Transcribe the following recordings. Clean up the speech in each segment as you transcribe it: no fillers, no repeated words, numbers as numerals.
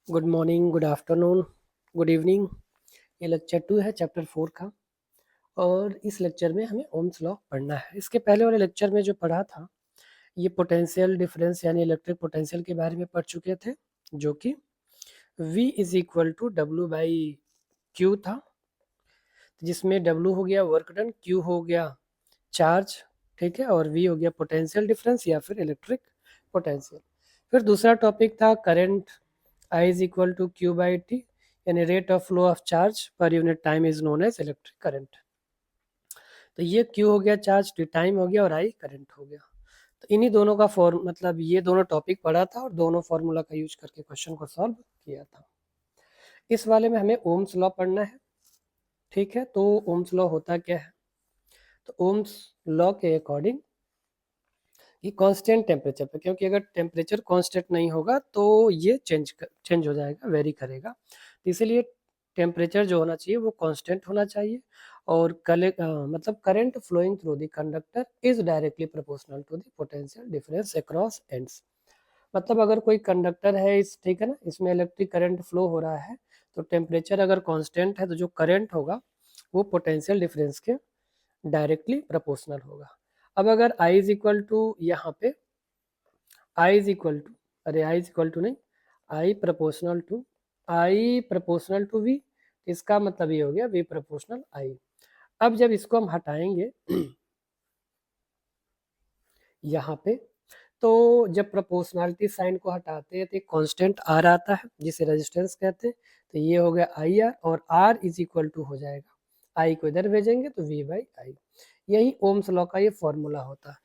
Good morning, good afternoon, good evening. ये lecture 2 है chapter 4 का और इस लेक्चर में हमें ओम्स लॉ पढ़ना है। इसके पहले वाले लेक्चर में जो पढ़ा था, ये पोटेंशियल डिफरेंस यानी इलेक्ट्रिक पोटेंशियल के बारे में पढ़ चुके थे, जो कि V is equal to W by Q था, जिसमें W हो गया वर्क डन, Q हो गया चार्ज, ठीक है, और V हो गया पोटेंशियल डिफरेंस या फिर इलेक्ट्रिक पोटेंशियल। फिर दूसरा टॉपिक था current I is equal to Q by T, यानी rate of flow of charge per unit time is known as electric current. तो ये Q हो गया चार्ज, टी टाइम हो गया और I करंट हो गया। तो इन्हीं दोनों का मतलब ये दोनों टॉपिक पढ़ा था और दोनों फॉर्मूला का यूज करके क्वेश्चन को सॉल्व किया था। इस वाले में हमें ओम्स लॉ पढ़ना है, ठीक है। तो ओम्स लॉ होता क्या है? तो ओम्स लॉ के अकॉर्डिंग ये कांस्टेंट टेम्परेचर पे, क्योंकि अगर टेम्परेचर कांस्टेंट नहीं होगा तो ये चेंज हो जाएगा, वेरी करेगा। तो इसीलिए टेम्परेचर जो होना चाहिए वो कांस्टेंट होना चाहिए और मतलब current flowing through the conductor is directly proportional to the potential difference across ends. मतलब अगर कोई कंडक्टर है इस, ठीक है ना, इसमें इलेक्ट्रिक करंट फ्लो हो रहा है, तो टेम्परेचर अगर कांस्टेंट है तो जो करंट होगा वो पोटेंशियल डिफरेंस के डायरेक्टली प्रोपोर्शनल होगा। अब अगर I इज इक्वल टू, यहाँ पे I इज इक्वल टू, अरे I इज इक्वल टू नहीं, I प्रोपोर्शनल टू V, इसका मतलब ये हो गया V प्रोपोर्शनल I। अब जब इसको हम हटाएंगे यहाँ पे, तो जब प्रोपोर्शनलिटी साइन को हटाते हैं तो एक कांस्टेंट R आता है जिसे रेजिस्टेंस कहते हैं। तो ये हो गया IR और R इज इक्वल टू हो जाएगा, I को इधर भेजेंगे तो V बाई आई। यही ओम्स लॉ का ये फॉर्मूला होता है,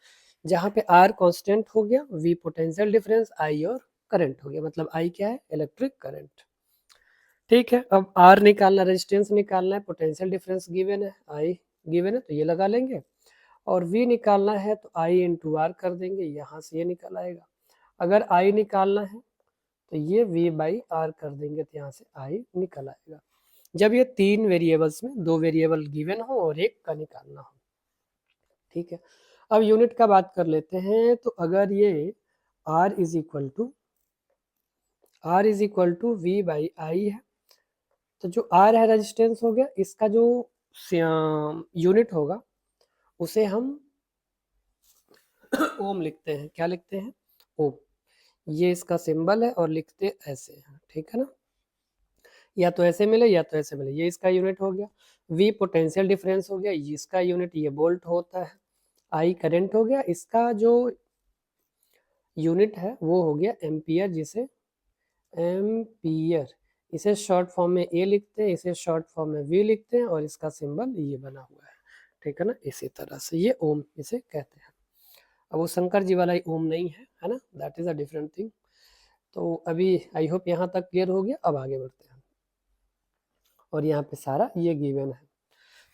जहाँ पे R कांस्टेंट हो गया, V पोटेंशियल डिफरेंस, I और करंट हो गया। मतलब I क्या है? इलेक्ट्रिक करंट, ठीक है। अब R निकालना, रेजिस्टेंस निकालना है, पोटेंशियल डिफरेंस गिवन है, I गिवन है तो ये लगा लेंगे, और V निकालना है तो I इंटू आर कर देंगे, यहाँ से ये निकल आएगा। अगर I निकालना है तो ये V बाई आर कर देंगे, तो यहाँ से I निकल आएगा। जब ये तीन वेरिएबल्स में दो वेरिएबल गिवन हो और एक का निकालना हो, ठीक है। अब यूनिट का बात कर लेते हैं। तो अगर ये R is equal to V by I है, तो जो R है रेजिस्टेंस हो गया, इसका जो यूनिट होगा उसे हम ओम लिखते हैं। क्या लिखते हैं? ओम। ये इसका सिंबल है और लिखते ऐसे हैं, ठीक है ना, या तो ऐसे मिले या तो ऐसे मिले। ये इसका यूनिट हो गया, V पोटेंशियल डिफरेंस हो गया, इसका यूनिट ये वोल्ट होता है, I करंट हो गया, इसका जो यूनिट है वो हो गया एम्पियर, जिसे एम्पियर, इसे शॉर्ट फॉर्म में A लिखते हैं, इसे शॉर्ट फॉर्म में V लिखते हैं, और इसका सिंबल ये बना हुआ है, ठीक है ना। इसी तरह से ये ओम इसे कहते हैं। अब वो शंकर जी वाला ओम नहीं है ना, that is a different thing. तो अभी आई होप यहाँ तक क्लियर हो गया। अब आगे बढ़ते हैं, और यहाँ पे सारा ये गिवन है।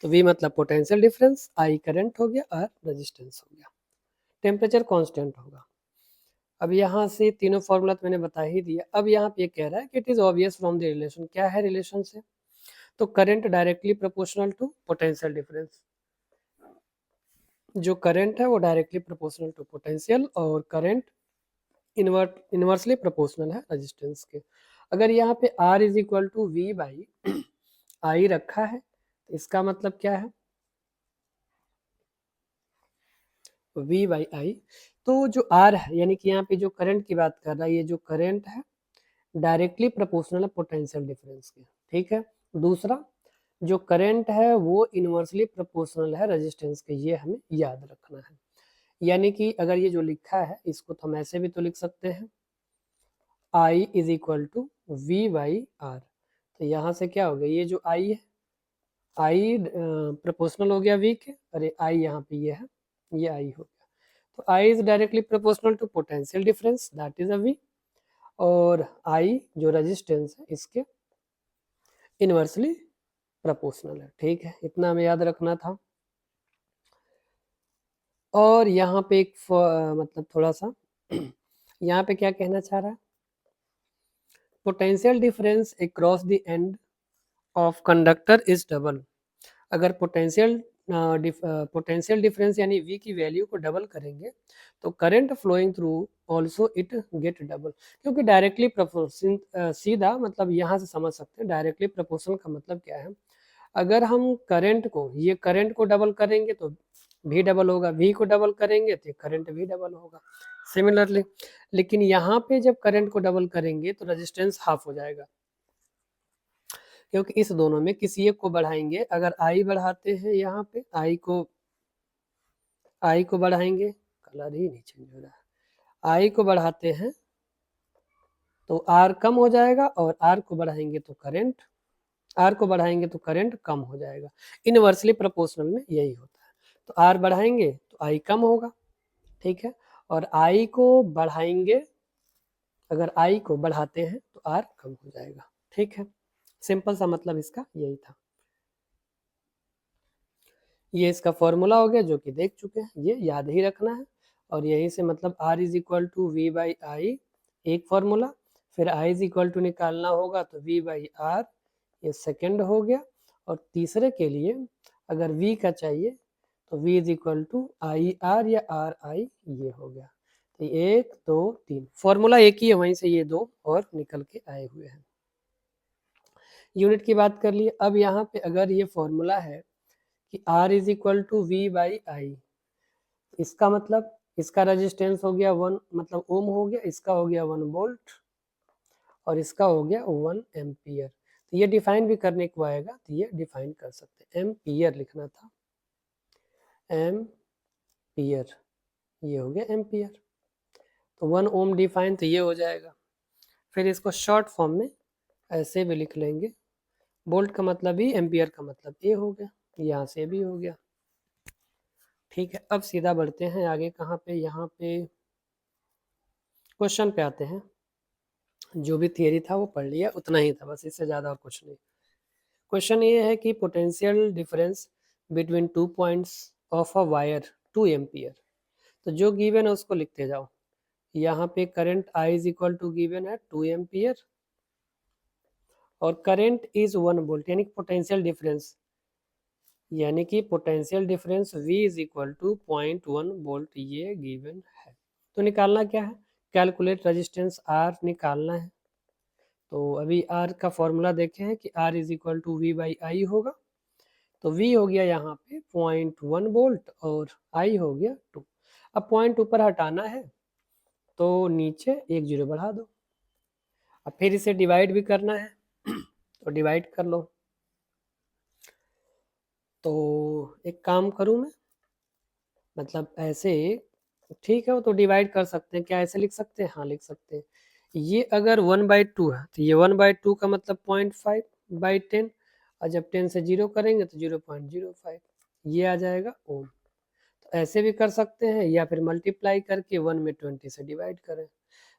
तो V मतलब पोटेंशियल डिफरेंस, I करंट हो गया, R रेजिस्टेंस हो गया, टेम्परेचर कांस्टेंट होगा। अब यहाँ से तीनों फॉर्मूला तो मैंने बता ही दिया। अब यहाँ पे कह रहा है कि it is obvious from the relation. क्या है रिलेशन से? तो current directly proportional to potential difference, जो करंट है वो डायरेक्टली प्रोपोर्शनल टू पोटेंशियल, और करंट इनवर्सली प्रोपोर्शनल है रेजिस्टेंस के। अगर यहाँ पे R is equal to V by I रखा है, तो इसका मतलब क्या है? V by I. तो जो R है, यानी कि यहाँ पे जो करंट की बात कर रहा है, ये जो करंट है डायरेक्टली प्रोपोर्शनल है पोटेंशियल डिफरेंस के, ठीक है। दूसरा, जो करंट है वो इनवर्सली प्रोपोर्शनल है रेजिस्टेंस के, ये हमें याद रखना है। यानी कि अगर ये जो लिखा है इसको तो हम ऐसे भी तो लिख सकते हैं, I is equal to V by R. तो यहाँ से क्या हो गया, ये जो I है, I प्रोपोर्शनल हो गया V के, अरे I यहाँ पे ये है, ये I हो गया। तो I is directly proportional to potential difference, that is a V, और I जो रेजिस्टेंस है इसके इनवर्सली प्रोपोर्शनल है, ठीक है। इतना हमें याद रखना था। और यहाँ पे एक मतलब थोड़ा सा यहाँ पे क्या कहना चाह रहा है, potential difference across the end of conductor is double. अगर पोटेंशियल पोटेंशियल डिफरेंस यानी V की वैल्यू को डबल करेंगे तो current flowing through also it get double, क्योंकि डायरेक्टली प्रोपोर्शन सीधा मतलब यहाँ से समझ सकते हैं डायरेक्टली प्रोपोर्शन का मतलब क्या है। अगर हम करंट को ये करंट को डबल करेंगे तो भी डबल होगा, V को डबल करेंगे तो करंट भी डबल होगा सिमिलरली। लेकिन यहाँ पे जब करंट को डबल करेंगे तो रेजिस्टेंस हाफ हो जाएगा, क्योंकि इस दोनों में किसी एक को बढ़ाएंगे। अगर I बढ़ाते हैं, यहाँ पे I को बढ़ाएंगे, कलर ही नहीं चेंज हो रहा है, I को बढ़ाते हैं तो R कम हो जाएगा और R को बढ़ाएंगे तो करंट कम हो जाएगा। इनवर्सली प्रोपोर्शनल में यही होता है। तो R बढ़ाएंगे तो I कम होगा, ठीक है, और I को बढ़ाएंगे, अगर I को बढ़ाते हैं तो R कम हो जाएगा, ठीक है। सिंपल सा मतलब इसका यही था। ये इसका फॉर्मूला हो गया जो कि देख चुके हैं, ये याद ही रखना है। और यहीं से मतलब R is equal to V by I एक फार्मूला, फिर I इज इक्वल टू निकालना होगा तो V बाई आर, ये सेकेंड हो गया। और तीसरे के लिए अगर V का चाहिए तो V is equal to I R या आर आई, ये हो गया। तो 1 2 3 फॉर्मूला एक ही है, वहीं से ये दो और निकल के आए हुए हैं। यूनिट की बात कर लिए। अब यहाँ पे अगर ये फॉर्मूला है कि R is equal to V by I, इसका मतलब इसका रेजिस्टेंस हो गया 1 मतलब ओम हो गया, इसका हो गया 1 वोल्ट और इसका हो गया 1 एम्पियर। तो ये डिफाइन भी करने को आएगा, तो ये डिफाइन कर सकते हैं, एम्पियर लिखना था, एम्पियर, ये हो गया एम्पियर। तो 1 ओम डिफाइन, तो ये हो जाएगा। फिर इसको शॉर्ट फॉर्म में ऐसे भी लिख लेंगे, वोल्ट का मतलब ही, एम्पियर का मतलब ए हो गया, यहाँ से भी हो गया, ठीक है। अब सीधा बढ़ते हैं आगे, कहाँ पे, यहाँ पे क्वेश्चन पे आते हैं। जो भी थियरी था वो पढ़ लिया, उतना ही था बस, इससे ज़्यादा और कुछ नहीं। क्वेश्चन ये है कि potential difference between 2 points of a wire 2 ampere. तो जो गिवन है उसको लिखते जाओ। यहाँ पे current I is equal to given है 2 एम्पियर और करंट इज 1 वोल्ट, यानी कि potential difference V is equal to 0.1 volt, ये गिवन है। तो निकालना क्या है, कैलकुलेट रेजिस्टेंस R निकालना है। तो अभी R का फॉर्मूला देखे हैं कि R is equal to V by I होगा। तो V हो गया यहाँ पे 0.1 वोल्ट और I हो गया 2। अब पॉइंट ऊपर हटाना है तो नीचे एक जीरो बढ़ा दो। अब फिर इसे डिवाइड भी करना है तो डिवाइड कर लो। तो एक काम करूँ मैं, मतलब ऐसे, ठीक है, वो तो डिवाइड कर सकते हैं, क्या ऐसे लिख सकते हैं, हाँ लिख सकते हैं। ये अगर 1/2 है तो ये 1/2 का मतलब 0.5/10, और जब 10 से 0 करेंगे तो 0.05, ये आ जाएगा ओम। तो ऐसे भी कर सकते हैं, या फिर मल्टीप्लाई करके 1 में 20 से डिवाइड करें।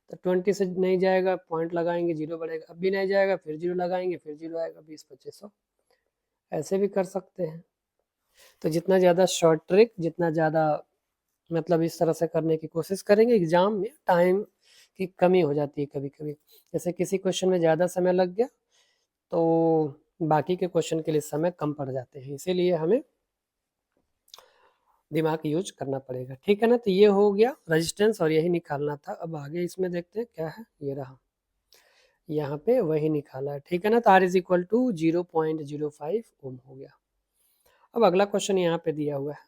तो 20 से नहीं जाएगा, पॉइंट लगाएंगे, जीरो बढ़ेगा, अब भी नहीं जाएगा, फिर जीरो लगाएंगे, फिर जीरो आएगा, 20-25 ऐसे भी कर सकते हैं। तो जितना ज़्यादा शॉर्ट ट्रिक, जितना ज़्यादा मतलब इस तरह से करने की कोशिश करेंगे, एग्जाम में टाइम की कमी हो जाती है कभी कभी। जैसे किसी क्वेश्चन में ज़्यादा समय लग गया तो बाकी के क्वेश्चन के लिए समय कम पड़ जाते हैं, इसीलिए हमें दिमाग यूज करना पड़ेगा, ठीक है ना। तो ये हो गया रेजिस्टेंस और यही निकालना था। अब आगे इसमें देखते हैं क्या है, ये रहा, यहाँ पे वही निकाला है, ठीक है ना। तो R इज इक्वल टू 0.05 ओम हो गया। अब अगला क्वेश्चन यहाँ पे दिया हुआ है,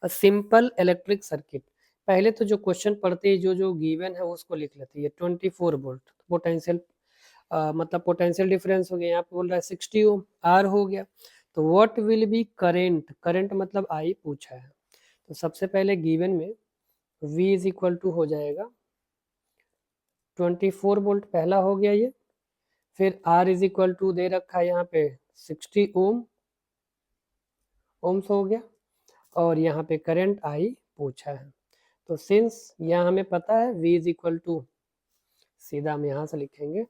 अ सिंपल इलेक्ट्रिक सर्किट। पहले तो जो क्वेश्चन पढ़ते ही जो गिवन है उसको लिख लेते हैं। 24 वोल्ट पोटेंशियल, मतलब पोटेंशियल डिफरेंस हो गया, यहाँ पे बोल रहा है 60 ओम, R हो गया। तो what will be current, current मतलब I पूछा है। तो सबसे पहले गिवन में V इज इक्वल टू हो जाएगा 24 वोल्ट, पहला हो गया ये। फिर R इज इक्वल टू दे रखा है यहाँ पे 60 ओम्स हो गया, और यहाँ पे करंट I पूछा है। तो सिंस यहाँ हमें पता है V इज इक्वल टू, सीधा हम यहाँ से लिखेंगे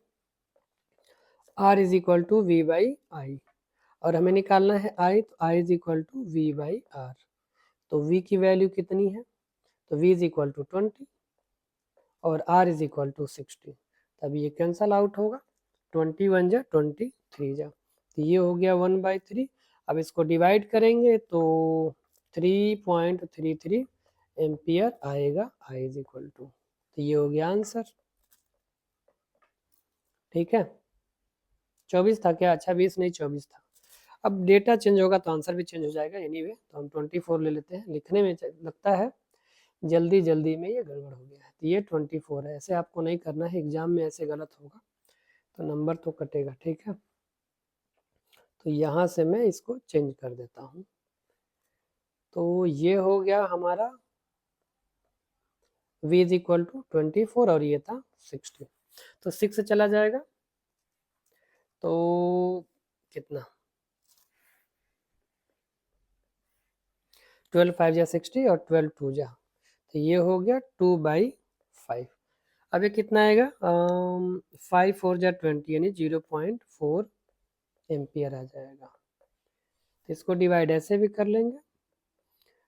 R is equal to V by I, और हमें निकालना है I, तो I is equal to V by R. तो V की वैल्यू कितनी है, तो V इज इक्वल टू 20 और R इज इक्वल टू 60, तब ये कैंसल आउट होगा, 21 जा 23 जा, तो ये हो गया 1/3। अब इसको डिवाइड करेंगे तो 3.33 एम्पियर आएगा, I इज इक्वल टू, तो ये हो गया आंसर। ठीक है, 24 था क्या? अच्छा 20 नहीं 24 था। अब डेटा चेंज होगा तो आंसर भी चेंज हो जाएगा एनीवे, तो हम 24 ले लेते हैं। लिखने में लगता है जल्दी जल्दी में ये गड़बड़ हो गया है, तो ये 24 है। ऐसे आपको नहीं करना है, एग्जाम में ऐसे गलत होगा तो नंबर तो कटेगा। ठीक है, तो यहाँ से मैं इसको चेंज कर देता हूँ। तो ये हो गया हमारा v इज इक्वल टू 24 और ये था 60, तो 6 से चला जाएगा तो कितना, 12 5 जा 60 और 12 2 जा, तो ये हो गया 2/5। अब ये कितना आएगा, 5 4 जा 20 यानी 0.4 एम्पियर आ जाएगा। तो इसको डिवाइड ऐसे भी कर लेंगे,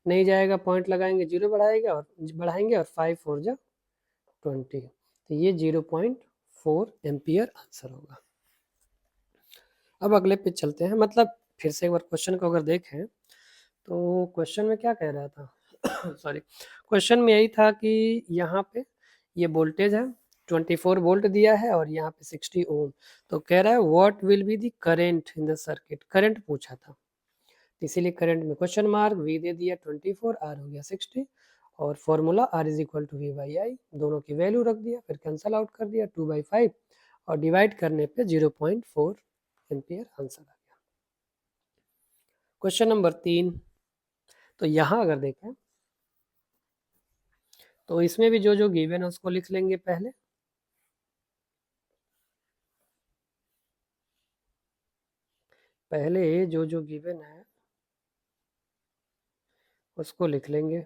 नहीं जाएगा पॉइंट लगाएंगे, 0 बढ़ाएंगे और 5 4 जा 20, तो ये 0.4 एम्पियर आंसर होगा। अब अगले पे चलते हैं, मतलब फिर से एक बार क्वेश्चन को अगर देखें तो क्वेश्चन में क्या कह रहा था सॉरी, क्वेश्चन में यही था कि यहाँ पे ये वोल्टेज है 24 वोल्ट दिया है और यहाँ पे 60 ओम, तो कह रहा है what will be the current in the circuit, current पूछा था, इसीलिए करंट में क्वेश्चन मार्क, वी दे दिया 24, आर हो गया 60 और formula R is equal to V by I, दोनों की वैल्यू रख दिया, फिर कैंसल आउट कर दिया 2/5 और डिवाइड करने पे 0.4 एम्पियर आंसर आ गया। क्वेश्चन नंबर 3, तो यहाँ अगर देखें तो इसमें भी जो जो गिवन है उसको लिख लेंगे पहले। जो जो गिवन है उसको लिख लेंगे।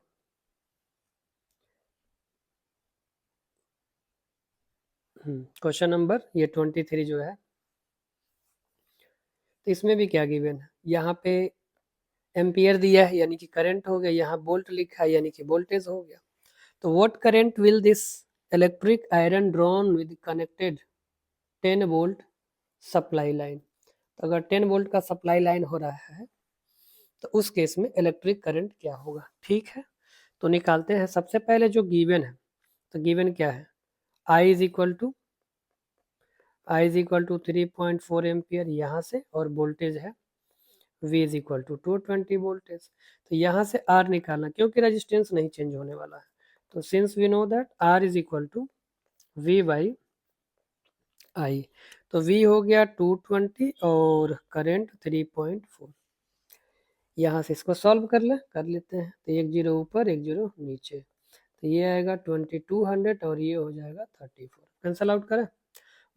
क्वेश्चन नंबर ये 23 जो है, तो इसमें भी क्या गिवन है, यहाँ पे एम्पियर दिया है यानी कि करंट हो गया, यहाँ वोल्ट लिखा है यानी कि वोल्टेज हो गया। तो what current will this electric iron drawn with connected 10 volt supply line, तो अगर 10 वोल्ट का सप्लाई लाइन हो रहा है तो उस केस में इलेक्ट्रिक करंट क्या होगा। ठीक है, तो निकालते हैं। सबसे पहले जो गिवन है, तो गिवन क्या है, I is equal to 3.4 ampere यहाँ से, और वोल्टेज है V is equal to 220 voltage, तो यहाँ से R निकालना, क्योंकि रेजिस्टेंस नहीं चेंज होने वाला है, तो since we know that R is equal to V by I, तो V हो गया 220 और करंट 3.4। यहाँ से इसको सॉल्व कर लेते हैं, तो 1 0 ऊपर 1 0 नीचे, तो ये आएगा 2200 और ये हो जाएगा 34, कैंसल आउट करें,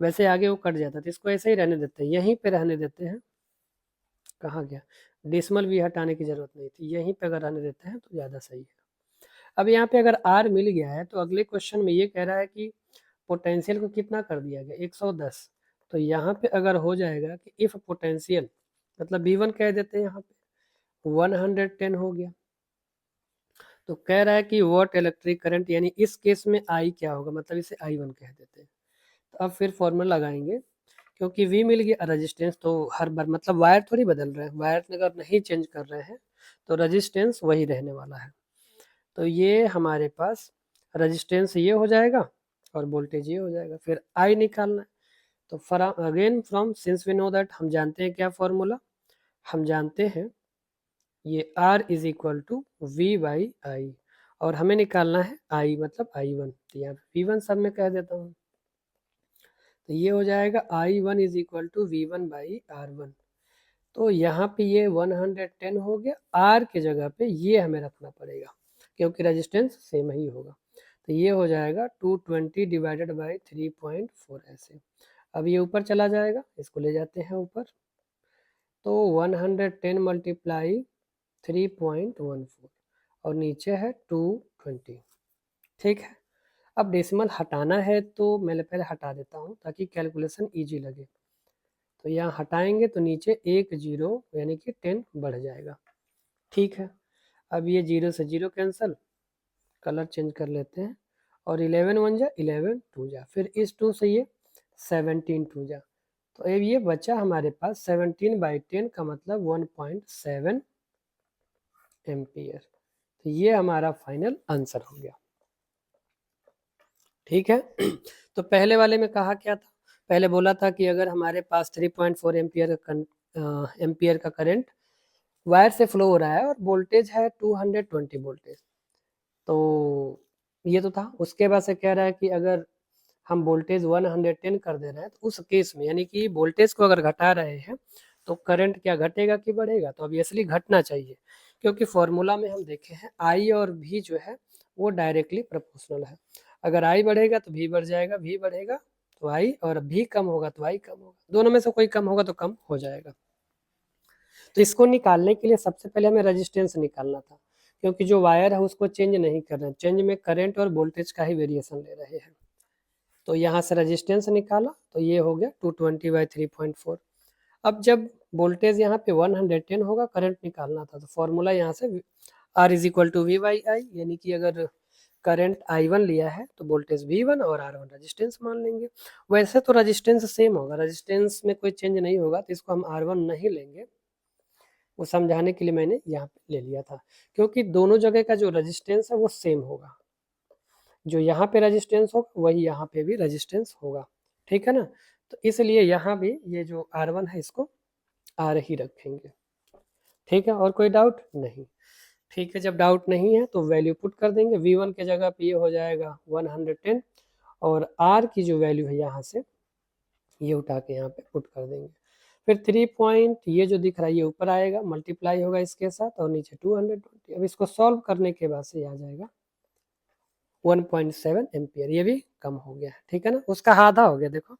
वैसे आगे वो कट जाता, तो इसको ऐसे ही रहने देते हैं, यहीं पे रहने देते हैं। कहाँ गया, डेसिमल भी हटाने की जरूरत नहीं थी, यहीं पे अगर रहने देते हैं तो ज़्यादा सही है। अब यहाँ पे अगर R मिल गया है तो अगले क्वेश्चन में ये कह रहा है कि पोटेंशियल को कितना कर दिया गया, 110, तो यहाँ पे अगर हो जाएगा कि इफ पोटेंशियल, मतलब V1 कह देते हैं, यहाँ पे 110 हो गया, तो कह रहा है कि व्हाट इलेक्ट्रिक करंट, यानी इस केस में I क्या होगा, मतलब इसे I1 कह देते हैं। तो अब फिर फॉर्मूला लगाएंगे, क्योंकि V मिल गया, रेजिस्टेंस तो हर बार, मतलब वायर थोड़ी बदल रहे हैं, वायर अगर नहीं चेंज कर रहे हैं तो रेजिस्टेंस वही रहने वाला है। तो ये हमारे पास रेजिस्टेंस ये हो जाएगा और वोल्टेज ये हो जाएगा, फिर I निकालना है, तो again from since we know that, हम जानते हैं क्या फॉर्मूला, हम जानते हैं ये R is equal to V by I, और हमें निकालना है I मतलब I1, तो यहाँ पे V1 सब में कह देता हूँ, तो ये हो जाएगा I1 is equal to V1 by R1, तो यहाँ पे ये 110 हो गया, R के जगह पे ये हमें रखना पड़ेगा क्योंकि रेजिस्टेंस सेम ही होगा, तो ये हो जाएगा 220 डिवाइडेड बाई 3.4 ऐसे। अब ये ऊपर चला जाएगा, इसको ले जाते हैं ऊपर, तो 110 मल्टीप्लाई 3.14 और नीचे है 220। ठीक है, अब डेसिमल हटाना है तो मैं पहले हटा देता हूँ ताकि कैलकुलेशन इजी लगे, तो यहाँ हटाएंगे तो नीचे 1 0 यानी कि 10 बढ़ जाएगा। ठीक है, अब ये 0 से 0 कैंसिल, कलर चेंज कर लेते हैं, और 11 1 जा 11 2 जा, फिर इस 2 से ये 17 2 जा, तो अब ये बचा हमारे पास 17/10 का मतलब 1.7 एम्पियर। तो ये हमारा फाइनल आंसर हो गया। ठीक है। तो पहले वाले में कहा क्या था, पहले बोला था कि अगर हमारे पास 3.4 एम्पियर का करंट वायर से फ्लो हो रहा है और वोल्टेज है 220 वोल्टेज, तो ये तो था। उसके बाद से कह रहा है कि अगर हम वोल्टेज 110 कर दे रहे हैं तो उस केस में, यानी कि वोल्टेज को अगर घटा रहे हैं तो करंट क्या घटेगा कि बढ़ेगा, तो ऑब्वियसली घटना चाहिए, क्योंकि फॉर्मूला में हम देखे हैं आई और भी जो है वो डायरेक्टली प्रोपोर्शनल है। अगर आई बढ़ेगा तो भी बढ़ जाएगा, भी बढ़ेगा तो आई, और भी कम होगा तो आई कम होगा, दोनों में से कोई कम होगा तो कम हो जाएगा। तो इसको निकालने के लिए सबसे पहले हमें रेजिस्टेंस निकालना था, क्योंकि जो वायर है उसको चेंज नहीं कर रहे हैं, चेंज में करंट और वोल्टेज का ही वेरिएशन ले रहे हैं। तो यहाँ से रेजिस्टेंस निकाला तो ये हो गया 220/3.4। अब जब वोल्टेज यहाँ पे 110 होगा, करंट निकालना था, तो फॉर्मूला यहाँ से R is equal to V/I, यानी कि अगर करंट I1 लिया है तो वोल्टेज V1 और R1 रेजिस्टेंस मान लेंगे। वैसे तो रेजिस्टेंस सेम होगा, रेजिस्टेंस में कोई चेंज नहीं होगा, तो इसको हम R1 नहीं लेंगे, वो समझाने के लिए मैंने यहाँ पे ले लिया था, क्योंकि दोनों जगह का जो रेजिस्टेंस है वो सेम होगा, जो यहाँ पे रेजिस्टेंस होगा वही यहाँ पे भी रेजिस्टेंस होगा। ठीक है ना, तो इसलिए यहाँ भी ये जो R1 है इसको R ही रखेंगे। ठीक है, और कोई डाउट नहीं। ठीक है, जब डाउट नहीं है तो वैल्यू पुट कर देंगे। V1 के जगह पे ये हो जाएगा 110, और R की जो वैल्यू है यहाँ से ये उठा के यहाँ पे पुट कर देंगे। फिर 3 पॉइंट ये जो दिख रहा है ये ऊपर आएगा, मल्टीप्लाई होगा इसके साथ, और नीचे 220। अब इसको सॉल्व करने के बाद से आ जाएगा 1.7 एम्पियर, ये भी कम हो गया। ठीक है ना, उसका आधा हो गया। देखो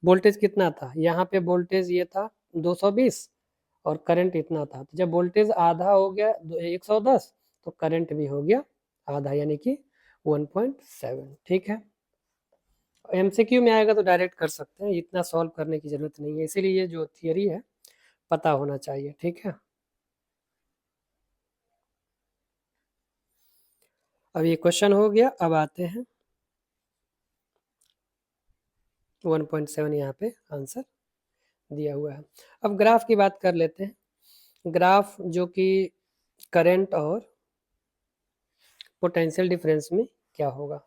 वोल्टेज कितना था, यहाँ पे वोल्टेज ये था 220 और करंट इतना था, तो जब वोल्टेज आधा हो गया 110 तो करंट भी हो गया आधा, यानी कि 1.7। ठीक है, एमसीक्यू में आएगा तो डायरेक्ट कर सकते हैं, इतना सॉल्व करने की जरूरत नहीं है, इसीलिए ये जो थियरी है पता होना चाहिए। ठीक है, अब ये क्वेश्चन हो गया। अब आते हैं 1.7 यहाँ पे आंसर दिया हुआ है। अब ग्राफ की बात कर लेते हैं। ग्राफ जो कि करंट और पोटेंशियल डिफरेंस में क्या होगा,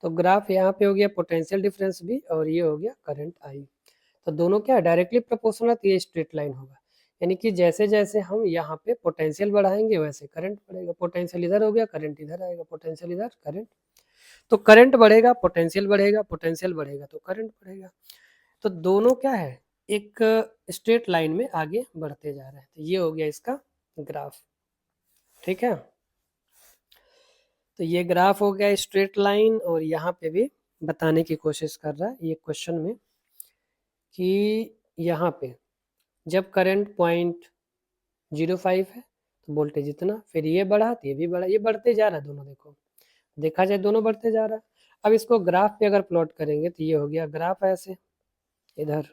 तो ग्राफ यहाँ पे हो गया पोटेंशियल डिफरेंस भी, और ये हो गया करंट आई। तो दोनों क्या डायरेक्टली प्रोपोर्शनल, ये स्ट्रेट लाइन होगा, यानी कि जैसे जैसे हम यहाँ पे पोटेंशियल बढ़ाएंगे वैसे करंट बढ़ेगा। पोटेंशियल इधर हो गया, करंट इधर आएगा, पोटेंशियल इधर, करंट, तो करंट बढ़ेगा, पोटेंशियल बढ़ेगा, पोटेंशियल बढ़ेगा तो करंट बढ़ेगा। तो दोनों क्या है, एक स्ट्रेट लाइन में आगे बढ़ते जा रहे हैं। तो ये हो गया इसका ग्राफ। ठीक है, तो ये ग्राफ हो गया स्ट्रेट लाइन, और यहाँ पे भी बताने की कोशिश कर रहा है ये क्वेश्चन में कि यहाँ पे जब करंट 0.05 है तो वोल्टेज इतना, फिर ये बढ़ा तो ये भी बढ़ा, ये बढ़ते जा रहा है दोनों। देखो देखा जाए दोनों बढ़ते जा रहा है। अब इसको ग्राफ पे अगर प्लॉट करेंगे तो ये हो गया ग्राफ ऐसे इधर।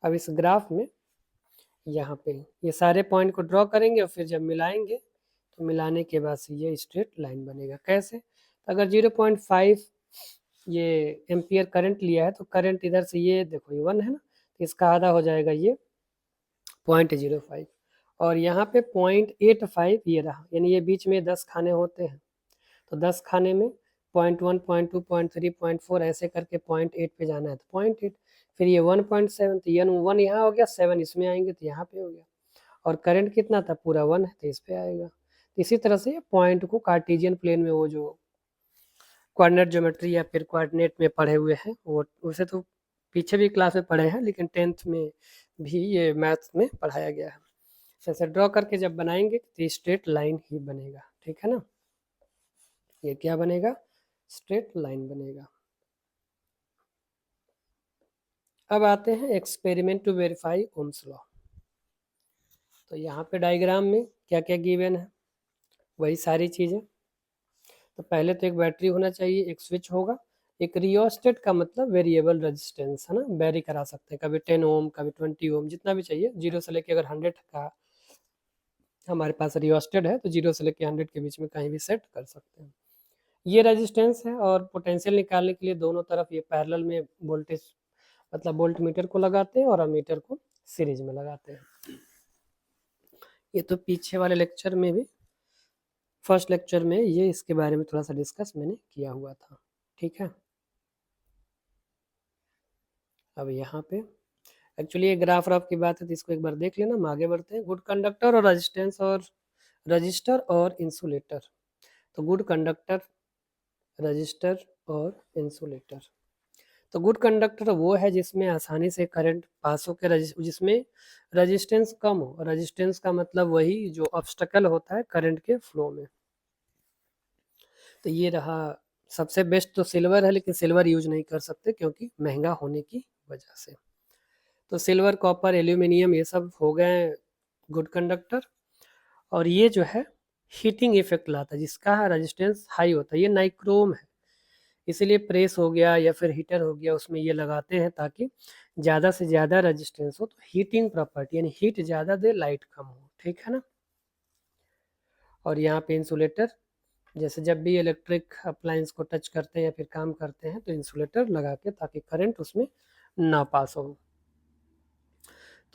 अब इस ग्राफ में यहाँ पे ये सारे पॉइंट को ड्रॉ करेंगे और फिर जब मिलाएंगे तो मिलाने के बाद से ये स्ट्रेट लाइन बनेगा। कैसे, तो अगर 0.5 ये एम्पियर करंट लिया है तो करंट इधर से, ये देखो ये 1 है ना, तो इसका आधा हो जाएगा ये 0.05, और यहाँ पे 0.85 ये रहा, यानी ये बीच में 10 खाने होते हैं, तो 10 खाने में 0.1, 0.2, 0.3, 0.4 ऐसे करके 0.8 पे जाना है, तो 0.8, फिर ये 1.7, तो ये 1 यहाँ हो गया, 7 इसमें आएंगे तो यहाँ पे हो गया, और करंट कितना था पूरा 1 है तो इस पे आएगा। तो इसी तरह से पॉइंट को कार्टेशियन प्लेन में, वो जो कोऑर्डिनेट ज्योमेट्री या फिर कोऑर्डिनेट में पढ़े हुए हैं, वो उसे तो पीछे भी क्लास में पढ़े हैं, लेकिन 10th में भी ये मैथ्स में पढ़ाया गया है। ऐसे ड्रॉ करके जब बनाएंगे तो स्ट्रेट लाइन ही बनेगा। ठीक है ना, ये क्या बनेगा, स्ट्रेट लाइन बनेगा। अब आते हैं experiment to verify Ohm's law. तो यहाँ पे डायग्राम में क्या क्या गिवन है, वही सारी चीज़ें। तो पहले तो एक बैटरी होना चाहिए, एक स्विच होगा, एक रियोस्टेट का मतलब वेरिएबल रेजिस्टेंस है ना, वेरी करा सकते हैं, कभी 10 ओम कभी 20 ओम, जितना भी चाहिए, 0 से लेके अगर 100 का हमारे पास रियोस्टेट है तो 0 से लेके 100 के बीच में कहीं भी सेट कर सकते हैं। ये रेजिस्टेंस है, और पोटेंशियल निकालने के लिए दोनों तरफ ये पैरेलल में वोल्टेज मतलब वोल्ट मीटर को लगाते हैं और अमीटर को सीरीज में लगाते हैं। ये तो पीछे वाले लेक्चर में भी, फर्स्ट लेक्चर में ये इसके बारे में थोड़ा सा डिस्कस मैंने किया हुआ था। ठीक है, अब यहाँ पे एक्चुअली ये ग्राफ राफ की बात है तो इसको एक बार देख लेना, हम आगे बढ़ते हैं। गुड कंडक्टर और रेजिस्टेंस और रजिस्टर और इंसुलेटर। तो गुड कंडक्टर, रजिस्टर और इंसुलेटर। तो गुड कंडक्टर वो है जिसमें आसानी से करंट पास हो के, जिसमें रजिस्टेंस कम हो। रजिस्टेंस का मतलब वही जो ऑब्स्टकल होता है करंट के फ्लो में। तो ये रहा सबसे बेस्ट तो सिल्वर है, लेकिन सिल्वर यूज नहीं कर सकते क्योंकि महंगा होने की वजह से। तो सिल्वर, कॉपर, एल्यूमिनियम ये सब हो गए गुड कंडक्टर। और ये जो है हीटिंग इफेक्ट लाता है, जिसका रेजिस्टेंस हाई होता है। ये नाइक्रोम है, इसीलिए प्रेस हो गया या फिर हीटर हो गया, उसमें ये लगाते हैं ताकि ज़्यादा से ज़्यादा रेजिस्टेंस हो। तो हीटिंग प्रॉपर्टी यानी हीट ज़्यादा दे, लाइट कम हो। ठीक है ना। और यहाँ पे इंसुलेटर, जैसे जब भी इलेक्ट्रिक अप्लायंस को टच करते हैं या फिर काम करते हैं तो इंसुलेटर लगा के, ताकि करंट उसमें ना पास हो।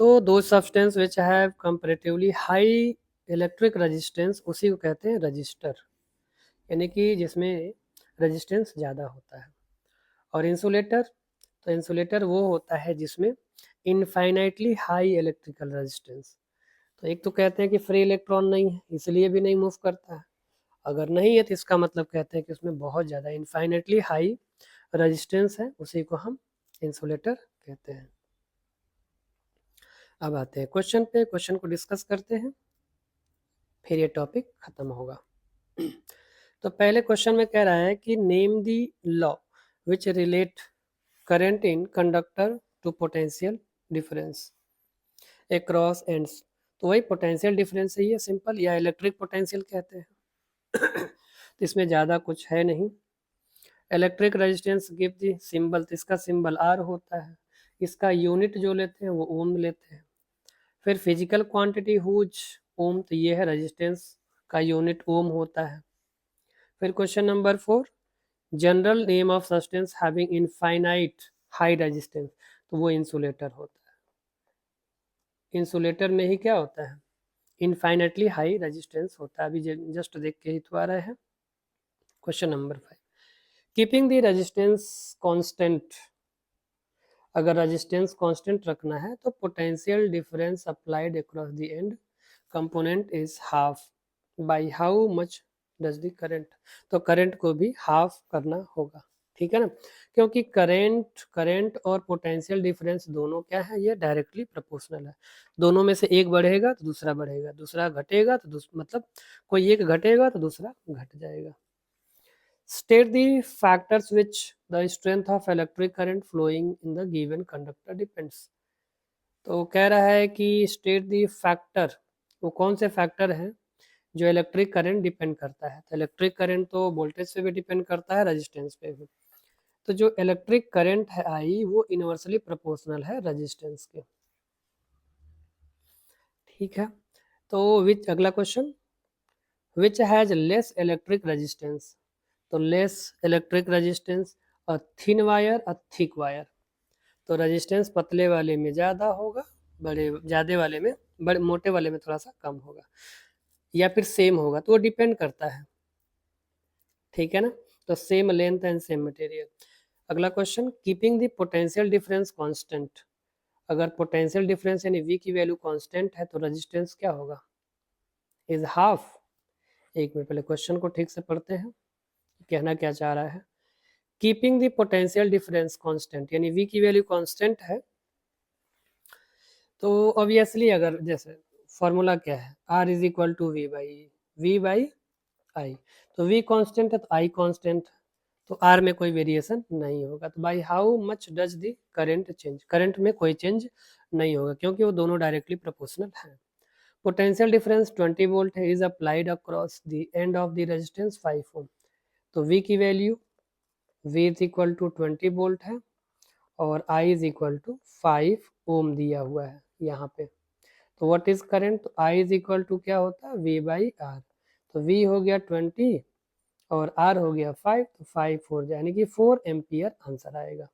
तो दो substance which have comparatively high electric resistance, उसी को कहते हैं रजिस्टर, यानी कि जिसमें रेजिस्टेंस ज़्यादा होता है। और इंसुलेटर, तो इंसुलेटर वो होता है जिसमें इनफाइनाइटली हाई इलेक्ट्रिकल रेजिस्टेंस। तो एक तो कहते हैं कि फ्री इलेक्ट्रॉन नहीं है इसलिए भी नहीं मूव करता है, अगर नहीं है तो इसका मतलब कहते हैं कि उसमें बहुत ज़्यादा इनफाइनाइटली हाई रेजिस्टेंस है, उसी को हम इंसुलेटर कहते हैं। अब आते हैं क्वेश्चन पे, क्वेश्चन को डिस्कस करते हैं, फिर ये टॉपिक खत्म होगा। तो पहले क्वेश्चन में कह रहा है कि name the law which relate current in conductor to potential difference across ends. तो वही पोटेंशियल डिफरेंस है, ये सिंपल, या इलेक्ट्रिक पोटेंशियल कहते हैं। तो इसमें ज़्यादा कुछ है नहीं। Electric resistance give the symbol, तो इसका सिंबल आर होता है। इसका यूनिट जो लेते हैं वो ओम लेते हैं। फिर फिजिकल क्वांटिटी हुज ओम, तो ये है रेजिस्टेंस का यूनिट ओम होता है। फिर question number 4, general name of substance having infinite high resistance, तो वो इंसुलेटर होता है। इंसुलेटर में ही क्या होता है, इनफाइनाइटली हाई रेजिस्टेंस होता है। अभी जस्ट देख के ही तो आ रहा है। Question number 5, keeping the resistance constant, अगर रेजिस्टेंस कांस्टेंट रखना है तो potential difference applied across the and component is half by how much does the current, तो करंट को भी हाफ करना होगा। ठीक है ना, क्योंकि करंट और पोटेंशियल डिफरेंस दोनों क्या है, ये डायरेक्टली प्रोपोर्शनल है। दोनों में से एक बढ़ेगा तो दूसरा बढ़ेगा, दूसरा घटेगा तो मतलब कोई एक घटेगा तो दूसरा घट जाएगा। State the factors which the strength of electric current flowing in the given conductor depends. तो कह रहा है कि स्टेट दी फैक्टर, वो कौन से फैक्टर हैं जो इलेक्ट्रिक करंट डिपेंड करता है। तो इलेक्ट्रिक करंट तो वोल्टेज पे भी डिपेंड करता है, रेजिस्टेंस पे भी। तो जो इलेक्ट्रिक करंट है आई, वो इनवर्सली प्रोपोर्शनल है रेजिस्टेंस के। ठीक है, तो विच, अगला question, which has less electric resistance, तो less electric resistance, a thin wire, a thick wire. तो रेजिस्टेंस पतले वाले में ज़्यादा होगा, ज़्यादा वाले में, बड़े मोटे वाले में थोड़ा सा कम होगा, या फिर सेम होगा, तो वो डिपेंड करता है। ठीक है ना, तो same length and same material. अगला question, keeping the potential difference constant, अगर पोटेंशियल डिफरेंस यानी V की वैल्यू कांस्टेंट है तो रेजिस्टेंस क्या होगा, इज हाफ। एक मिनट पहले क्वेश्चन को ठीक से पढ़ते हैं, कहना क्या चाह रहा है। Keeping the potential difference constant यानी V की वैल्यू कांस्टेंट है, तो ऑब्वियसली अगर जैसे फॉर्मूला क्या है, R is equal to V by I, तो V कांस्टेंट है तो I कांस्टेंट, तो R में कोई वेरिएशन नहीं होगा। तो by how much does the current change, current में कोई चेंज नहीं होगा क्योंकि वो दोनों डायरेक्टली प्रोपोर्शनल हैं। पोटेंशियल डिफरेंस 20 वोल्ट है, is applied across the end of the resistance 5 ohm, तो V की value V is equal to 20 volt है और I is equal to 5 ohm दिया हुआ है यहाँ पे। तो व्हाट इज करंट, तो I इज इक्वल टू क्या होता है, V बाई आर। तो V हो गया 20 और R हो गया 5, तो 5 4 यानी कि 4 एम्पियर आंसर आएगा।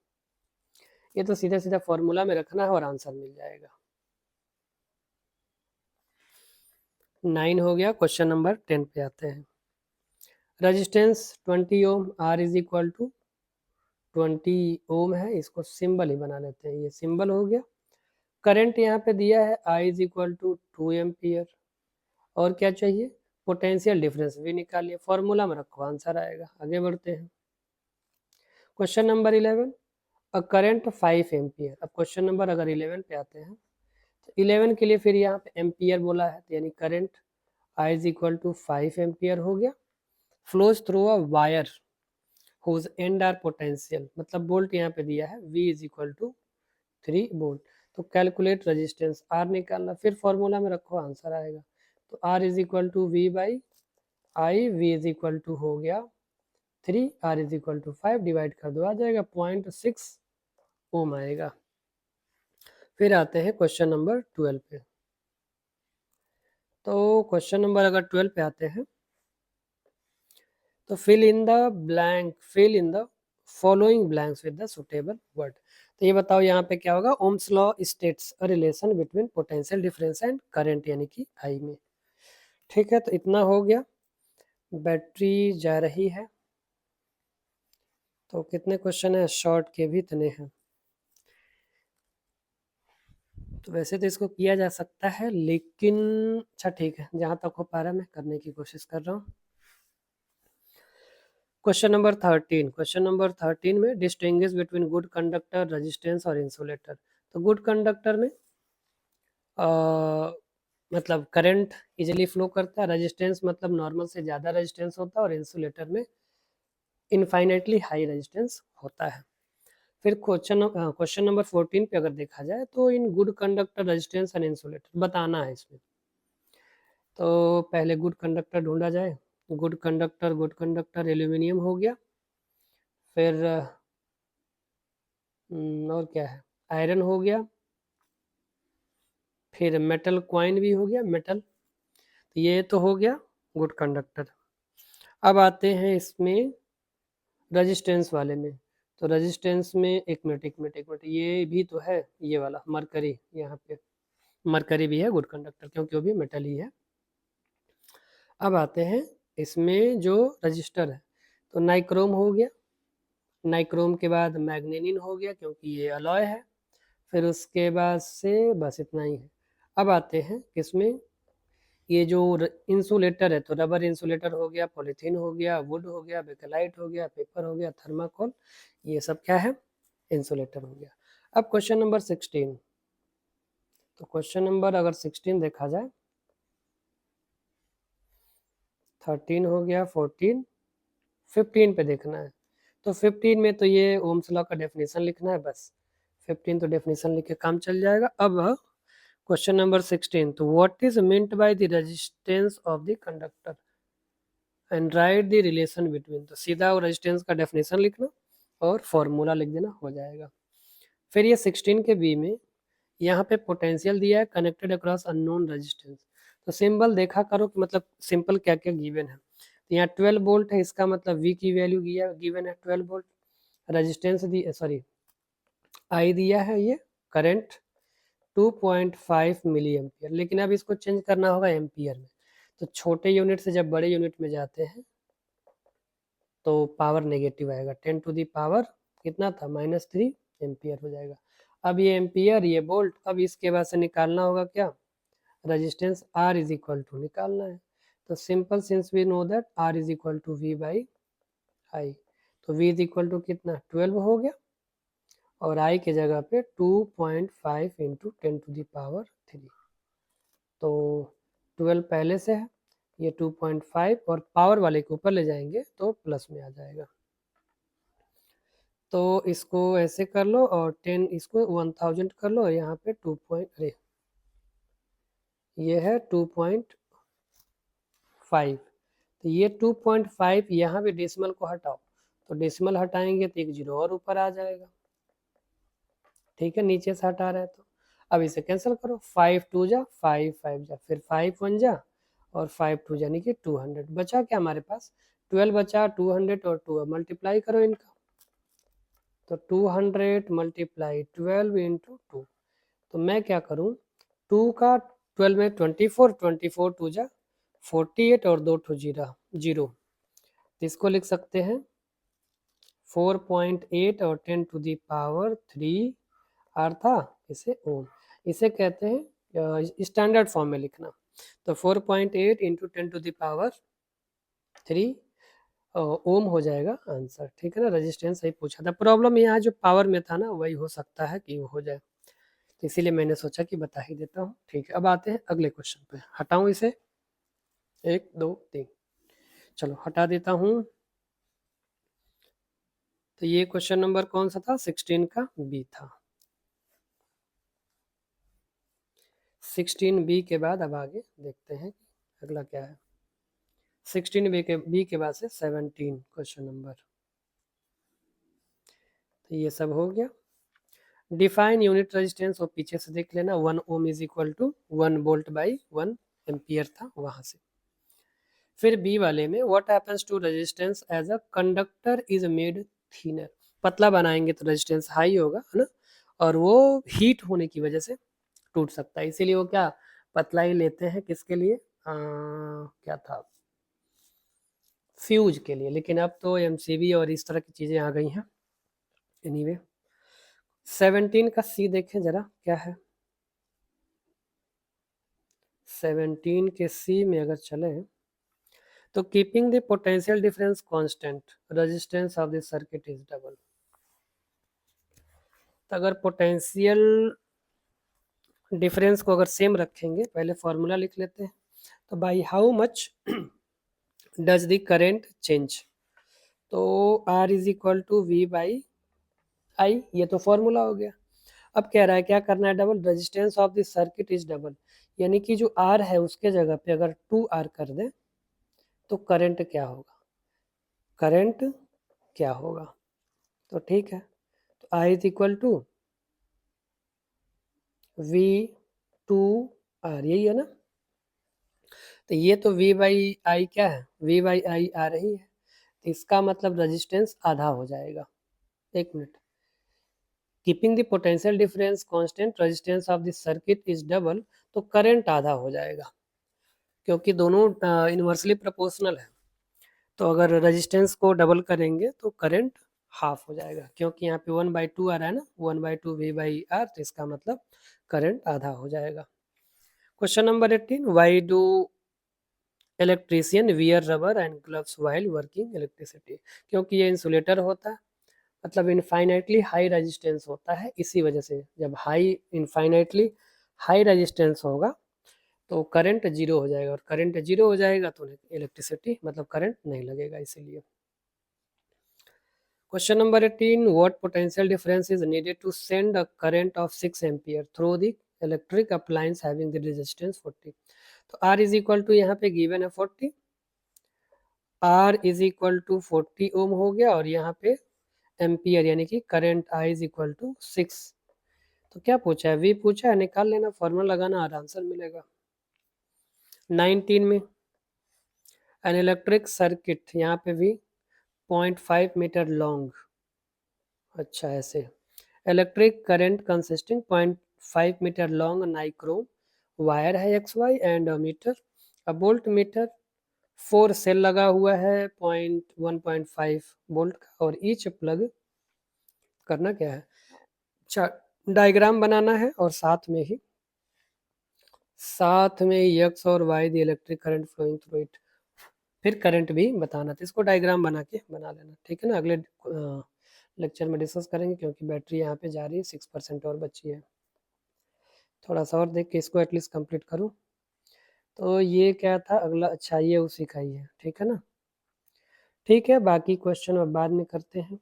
ये तो सीधा सीधा फॉर्मूला में रखना है और आंसर मिल जाएगा। 9 हो गया। क्वेश्चन नंबर 10 पे आते हैं। Resistance 20 ohm, R is equal to 20 ohm है, इसको सिंबल ही बना लेते हैं, ये सिंबल हो गया। करंट यहाँ पे दिया है आई इज इक्वल टू 2 एम्पियर, और क्या चाहिए, पोटेंशियल डिफरेंस भी निकालिए, फॉर्मूला में रखो आंसर आएगा। आगे बढ़ते हैं। Question number 11, a current 5 ampere. अब क्वेश्चन नंबर अगर 11 पे आते हैं तो 11 के लिए फिर यहाँ पे एम्पियर बोला है, तो यानी current I is equal to 5 ampere हो गया, flows through a wire whose end are potential, मतलब वोल्ट यहाँ पे दिया है V is equal to 3 volt. तो कैलकुलेट रेजिस्टेंस R निकालना, फिर फॉर्मूला में रखो आंसर आएगा। तो R is equal to V by I, V is equal to हो गया 3, R is equal to 5, divide कर दो आ जाएगा 0.6 ओम आएगा। फिर आते हैं क्वेश्चन नंबर 12 पे। तो क्वेश्चन नंबर अगर 12 पे आते हैं तो fill in the following blanks with the suitable word. तो ये बताओ यहाँ पे क्या होगा, Ohm's law states a relation between potential difference and current यानी कि आई में। ठीक है, तो इतना हो गया। बैटरी जा रही है, तो कितने क्वेश्चन है, शॉर्ट के भी इतने हैं। तो वैसे तो इसको किया जा सकता है, लेकिन अच्छा ठीक है, जहाँ तक हो पा रहा है मैं करने की कोशिश कर रहा हूँ। क्वेश्चन नंबर 13, क्वेश्चन नंबर 13 में distinguish between good conductor, resistance और इंसुलेटर। तो गुड कंडक्टर में मतलब करंट इजीली फ्लो करता है, रेजिस्टेंस मतलब नॉर्मल से ज़्यादा रेजिस्टेंस होता है, और इंसुलेटर में इनफाइनेटली हाई रेजिस्टेंस होता है। फिर क्वेश्चन नंबर 14 पे अगर देखा जाए तो in good conductor, resistance and insulator बताना है इसमें। तो पहले गुड कंडक्टर ढूंढा जाए। गुड कंडक्टर एल्यूमिनियम हो गया, फिर और क्या है, आयरन हो गया, फिर मेटल क्वाइन भी हो गया, मेटल। तो ये तो हो गया गुड कंडक्टर। अब आते हैं इसमें रेजिस्टेंस वाले में। तो रेजिस्टेंस में एक मिनट, ये भी तो है, ये वाला मरकरी, यहाँ पे मरकरी भी है गुड कंडक्टर, क्योंकि वो भी मेटल ही है। अब आते हैं इसमें जो रजिस्टर है, तो नाइक्रोम हो गया, नाइक्रोम के बाद मैग्नीनियम हो गया, क्योंकि ये अलॉय है। फिर उसके बाद से बस इतना ही है। अब आते हैं किसमें, ये जो इंसुलेटर है, तो रबर इंसुलेटर हो गया, पॉलीथीन हो गया, वुड हो गया, बेकेलाइट हो गया, पेपर हो गया, थर्माकोल, ये सब क्या है, इंसुलेटर हो गया। अब क्वेश्चन नंबर 16। तो क्वेश्चन नंबर अगर 16 देखा जाए, 13 हो गया, 14, 15 पे देखना है। तो 15 में तो ये ओम्स लॉ का डेफिनेशन लिखना है, बस 15 तो डेफिनेशन लिख के काम चल जाएगा। अब क्वेश्चन नंबर 16, तो what is meant by the resistance of the conductor and write the relation between. तो सीधा और रेजिस्टेंस का डेफिनेशन लिखना और फॉर्मूला लिख देना, हो जाएगा। फिर ये 16 के बी में यहाँ पे पोटेंशियल दिया है, कनेक्टेड अक्रॉस अननोन रेजिस्टेंस। तो सिंबल देखा करो कि मतलब सिंपल क्या क्या गिवन है। तो यहाँ 12 वोल्ट है, इसका मतलब वी की वैल्यू गिवन है 12 volt. Resistance the sorry I दिया है, ये करंट 2.5 मिली एम्पियर, लेकिन अब इसको चेंज करना होगा एम्पियर में। तो छोटे यूनिट से जब बड़े यूनिट में जाते हैं तो पावर नेगेटिव आएगा, 10 टू दी पावर कितना था, -3 एम्पियर हो जाएगा। अब ये एम्पियर, ये वोल्ट, अब इसके बाद से निकालना होगा क्या, resistance R is equal to निकालना है। तो simple since we know that R is equal to V by I, तो V इज इक्वल टू कितना 12 हो गया, और I के जगह पे 2.5 इंटू 10 टू दी पावर 3। तो 12 पहले से है, ये 2.5 और पावर वाले के ऊपर ले जाएंगे तो प्लस में आ जाएगा। तो इसको ऐसे कर लो और 10 इसको 1000 कर लो, और यहाँ पे 2 पॉइंट, अरे ये है 2.5, तो ये 2.5, यहाँ पे डेसिमल को हटाओ, तो डेसिमल हटाएंगे तो एक जीरो और ऊपर आ जाएगा। ठीक है, नीचे से हटा रहे हैं तो अब इसे कैंसिल करो, 5 2 जा 5 5 जा, फिर 5 1 जा, और 5 2 यानी कि 200 बचा क्या हमारे पास, 12 बचा, 200 और 2 मल्टीप्लाई करो इनका, तो 200 मल्टीप्लाई 12 इंटू 2। तो मैं क्या करूँ, 2 का 12 में 24, 24 2 जा 48 और 2 2 जीरो। तो इसको लिख सकते हैं 4.8 और 10 टू दी पावर 3 आर था, इसे ओम। इसे कहते हैं स्टैंडर्ड फॉर्म में लिखना। तो 4.8 इंटू 10 टू दी पावर 3 ओम हो जाएगा आंसर, ठीक है ना। रेजिस्टेंस सही पूछा था, प्रॉब्लम यहाँ जो पावर में था ना वही हो सकता है कि वो हो जाए, तो इसीलिए मैंने सोचा कि बता ही देता हूँ। ठीक है, अब आते हैं अगले क्वेश्चन पे। हटाऊं इसे, 1 2 3, चलो हटा देता हूँ। तो ये क्वेश्चन नंबर कौन सा था, 16 का बी था। 16B के बाद अब आगे देखते हैं अगला क्या है। 16B के बाद से 17 क्वेश्चन नंबर। तो ये सब हो गया। डिफाइन यूनिट रेजिस्टेंस और पीछे से देख लेना, 1 ohm is equal to 1 volt by 1 ampere था वहां से। फिर बी वाले में what happens to resistance as a conductor is made thinner. पतला बनाएंगे तो रेजिस्टेंस हाई होगा, है ना, और वो हीट होने की वजह से टूट सकता है, इसीलिए वो क्या पतला ही लेते हैं। किसके लिए, क्या था, फ्यूज के लिए। लेकिन अब तो एमसीबी और इस तरह की चीज़ें आ गई हैं। एनीवे 17 का सी देखें जरा क्या है। 17 के सी में अगर चले तो keeping the potential difference constant, resistance of the circuit is double. तो अगर पोटेंशियल डिफरेंस को अगर सेम रखेंगे, पहले फॉर्मूला लिख लेते हैं। तो by how much does the current change, तो R is equal to V by I, ये तो फॉर्मूला हो गया। अब कह रहा है क्या करना है, double resistance of the circuit is double, यानी कि जो R है उसके जगह पे अगर 2R कर दें तो करंट क्या होगा, करंट क्या होगा। तो ठीक है, तो I is equal to V to R, यही है ना। तो ये तो V बाई आई क्या है, V बाई आई आ रही है, तो इसका मतलब रेजिस्टेंस आधा हो जाएगा। एक minute, keeping the potential difference constant, resistance of the circuit is double, तो करंट आधा हो जाएगा, क्योंकि दोनों इनवर्सली प्रोपोर्शनल है। तो अगर रेजिस्टेंस को डबल करेंगे तो करंट हाफ हो जाएगा, क्योंकि यहाँ पे 1/2 आ रहा है ना, 1/2 V बाई आर, तो इसका मतलब करंट आधा हो जाएगा। Question number 18, why do electrician wear rubber and gloves while working electricity. क्योंकि ये इंसुलेटर होता है, मतलब इनफाइनाइटली हाई रेजिस्टेंस होता है, इसी वजह से जब इनफाइनाइटली हाई रेजिस्टेंस होगा तो करंट जीरो हो जाएगा, और करंट जीरो हो जाएगा तो इलेक्ट्रिसिटी मतलब करंट नहीं लगेगा, इसीलिए। Question number 18, what potential difference is needed to send a current of 6 ampere through the electric appliance having the resistance 40। तो R इज इक्वल टू यहाँ पे गिवन है 40, R is equal to 40 ohm हो गया, और यहाँ पे एम्पियर यानी कि current I is equal to 6। तो क्या पूछा है, V पूछा है, निकाल लेना, फॉर्मूला लगाना और आंसर मिलेगा। 19 में एन इलेक्ट्रिक सर्किट, यहाँ पे भी 0.5 मीटर लॉन्ग, अच्छा ऐसे, electric current consisting 0.5 metre long nichrome wire है XY एंड मीटर, अब वोल्ट मीटर 4 सेल लगा हुआ है 1.5 वोल्ट का, और ईच प्लग करना क्या है, डायग्राम बनाना है, और साथ में यक्स और Y the electric current flowing through it, फिर करंट भी बताना था, इसको डायग्राम बना के बना लेना, ठीक है ना। अगले लेक्चर में डिस्कस करेंगे, क्योंकि बैटरी यहाँ पे जा रही है, 6% और बची है। थोड़ा सा और देख के इसको एटलीस्ट कंप्लीट करूँ। तो ये क्या था अगला, अच्छा ये उसी का ही है, ठीक है ना। ठीक है, बाकी क्वेश्चन अब बाद में करते हैं,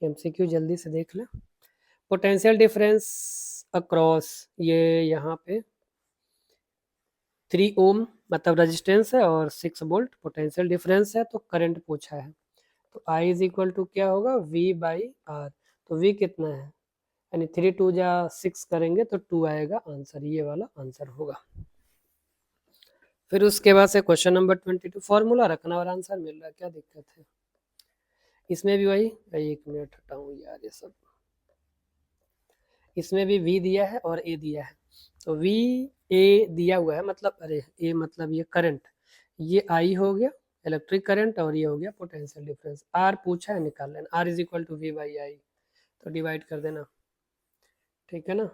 MCQ जल्दी से देख लें। पोटेंशियल डिफरेंस अक्रॉस, ये यहाँ पे 3 ओम मतलब रेजिस्टेंस है और 6 वोल्ट पोटेंशियल डिफरेंस है, तो करंट पूछा है। तो I इज इक्वल टू क्या होगा, V बाई आर। तो V कितना है, यानी 3 2 जा 6 करेंगे तो 2 आएगा आंसर, ये वाला आंसर होगा। फिर उसके बाद से क्वेश्चन नंबर 22, फॉर्मूला रखना और आंसर मिल रहा है, क्या दिक्कत है। इसमें भी वही, एक मिनट हटाऊँ यार ये सब, इसमें भी V दिया है और A दिया है। तो V A दिया हुआ है, मतलब अरे A मतलब ये करंट, ये I हो गया इलेक्ट्रिक करंट, और ये हो गया पोटेंशियल डिफरेंस। R पूछा है निकाल लेना, R is equal to V by I, तो डिवाइड कर देना, ठीक है ना।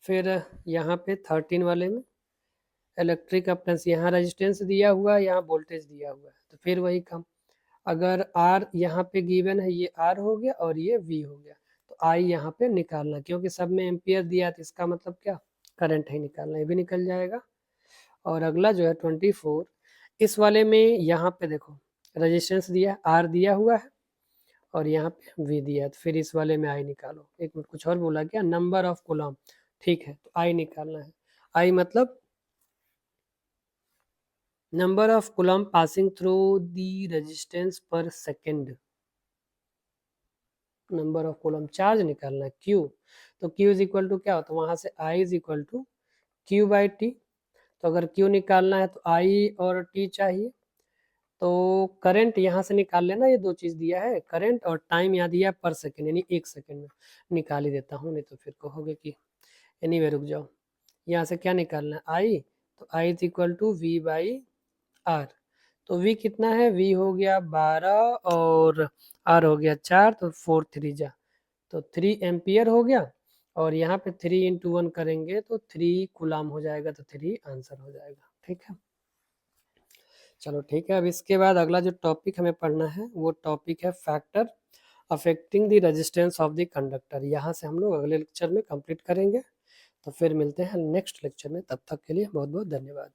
फिर यहाँ पे 13 वाले में इलेक्ट्रिक अपटेंस, यहाँ रेजिस्टेंस दिया हुआ है, यहाँ वोल्टेज दिया हुआ है, तो फिर वही काम, अगर R यहाँ पे गिवन है, ये R हो गया और ये V हो गया, तो I यहाँ पे निकालना, क्योंकि सब में एम्पियर दिया तो इसका मतलब क्या, करंट ही निकालना, ये भी निकल जाएगा। और अगला जो है 24, इस वाले में यहाँ पे देखो रेजिस्टेंस दिया, R दिया हुआ है और यहाँ पे V दिया है, तो फिर इस वाले में I निकालो। एक मिनट, कुछ और बोला क्या, नंबर ऑफ कूलम, ठीक है, तो I निकालना है। I मतलब number of coulomb passing through the resistance per second, number of coulomb charge निकालना है। Q, तो Q इज इक्वल टू क्या होता है, वहां से I is equal to Q by T, तो अगर Q निकालना है तो I और T चाहिए, तो करंट यहाँ से निकाल लेना, ये दो चीज़ दिया है, करंट और टाइम यहाँ दिया पर सेकेंड, यानी 1 सेकेंड में निकाल ही देता हूँ, नहीं तो फिर कहोगे कि एनीवे रुक जाओ। यहाँ से क्या निकालना है, आई, तो I is equal to V by R, तो वी कितना है, वी हो गया 12 और आर हो गया 4, तो 4 3 जा, तो 3 एम्पियर हो गया, और यहाँ पे 3 इंटू 1 करेंगे तो 3 कूलाम हो जाएगा, तो 3 आंसर हो जाएगा, ठीक है। चलो ठीक है, अब इसके बाद अगला जो टॉपिक हमें पढ़ना है वो टॉपिक है factor affecting the resistance of the conductor. यहाँ से हम लोग अगले लेक्चर में कंप्लीट करेंगे, तो फिर मिलते हैं नेक्स्ट लेक्चर में, तब तक के लिए बहुत बहुत धन्यवाद।